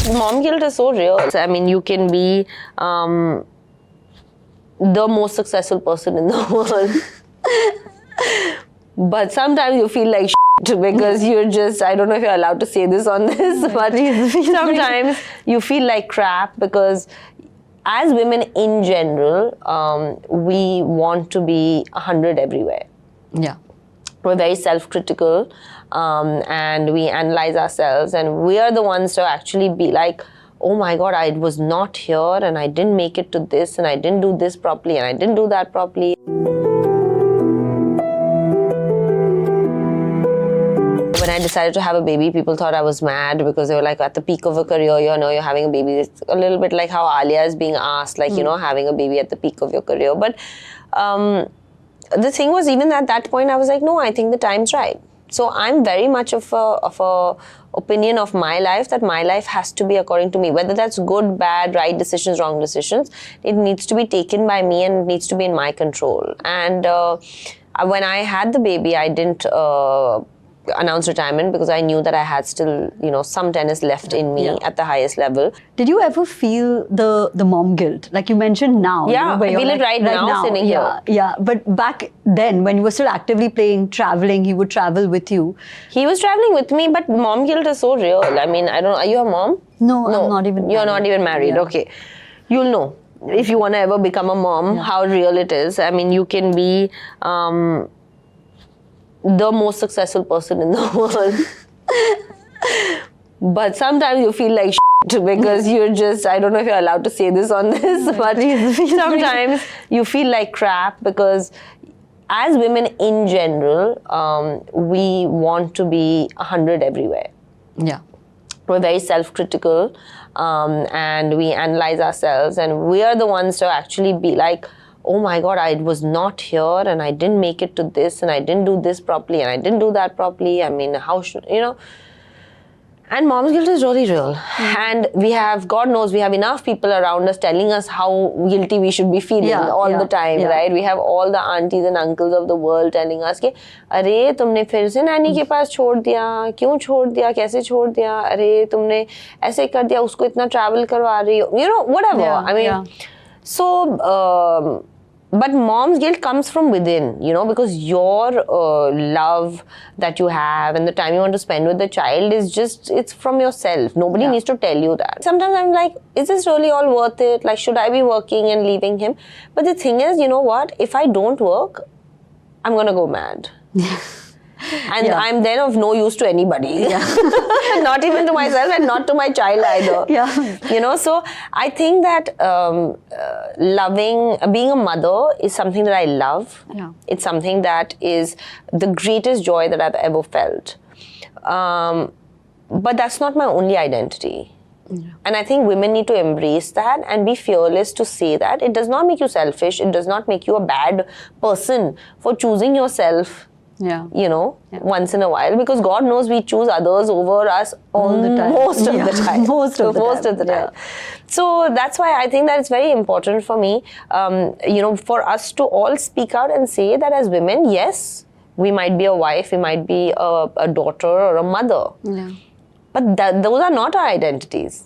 Mom guilt is so real. I mean, you can be the most successful person in the world. But sometimes you feel like because you're just, I don't know if you're allowed to say this on this, but sometimes you feel like crap because as women in general, we want to be 100 everywhere. Yeah. We're very self-critical and we analyze ourselves, and we are the ones to actually be like, oh my God, I was not here and I didn't make it to this and I didn't do this properly and I didn't do that properly. When I decided to have a baby, people thought I was mad because they were like, at the peak of a career, you're having a baby. It's a little bit like how Alia is being asked, like, having a baby at the peak of your career. But the thing was, even at that point, I was like, no, I think the time's right. So I'm very much of a opinion of my life that my life has to be according to me. Whether that's good, bad, right decisions, wrong decisions, it needs to be taken by me and it needs to be in my control. And when I had the baby, I didn't announce retirement because I knew that I had still, some tennis left in me at the highest level. Did you ever feel the mom guilt? Like you mentioned now. Yeah, I feel it right now sitting here. Yeah, but back then when you were still actively playing, traveling, he would travel with you. He was traveling with me, but mom guilt is so real. I mean, I don't know, are you a mom? No, I'm not even married. You're not even married, okay. You'll know. If you want to ever become a mom, how real it is. I mean, you can be the most successful person in the world. But sometimes you feel like because you're just, I don't know if you're allowed to say this on this, but sometimes you feel like crap because as women in general, we want to be 100 everywhere. Yeah. We're very self-critical and we analyze ourselves, and we are the ones to actually be like, oh my God, I was not here and I didn't make it to this and I didn't do this properly and I didn't do that properly. I mean, how should, and mom's guilt is really real. And we have, God knows, we have enough people around us telling us how guilty we should be feeling all the time, right? We have all the aunties and uncles of the world telling us कि अरे तुमने फिर से नानी के पास छोड़ दिया, क्यों छोड़ दिया, कैसे छोड़ दिया, अरे तुमने ऐसे कर दिया, उसको इतना travel करवा रही हो, whatever. I mean, so but mom's guilt comes from within, because your love that you have and the time you want to spend with the child is just, it's from yourself. Nobody needs to tell you that. Sometimes I'm like, is this really all worth it? Like, should I be working and leaving him? But the thing is, you know what? If I don't work, I'm going to go mad. And I'm then of no use to anybody. Not even to myself and not to my child either. So I think that being a mother is something that I love. It's something that is the greatest joy that I've ever felt. But that's not my only identity. And I think women need to embrace that and be fearless to say that. It does not make you selfish. It does not make you a bad person for choosing yourself. Once in a while, because God knows we choose others over us all the time. Most of the time. Most of the time. So that's why I think that it's very important for me, for us to all speak out and say that as women, yes, we might be a wife, we might be a daughter or a mother. But those are not our identities.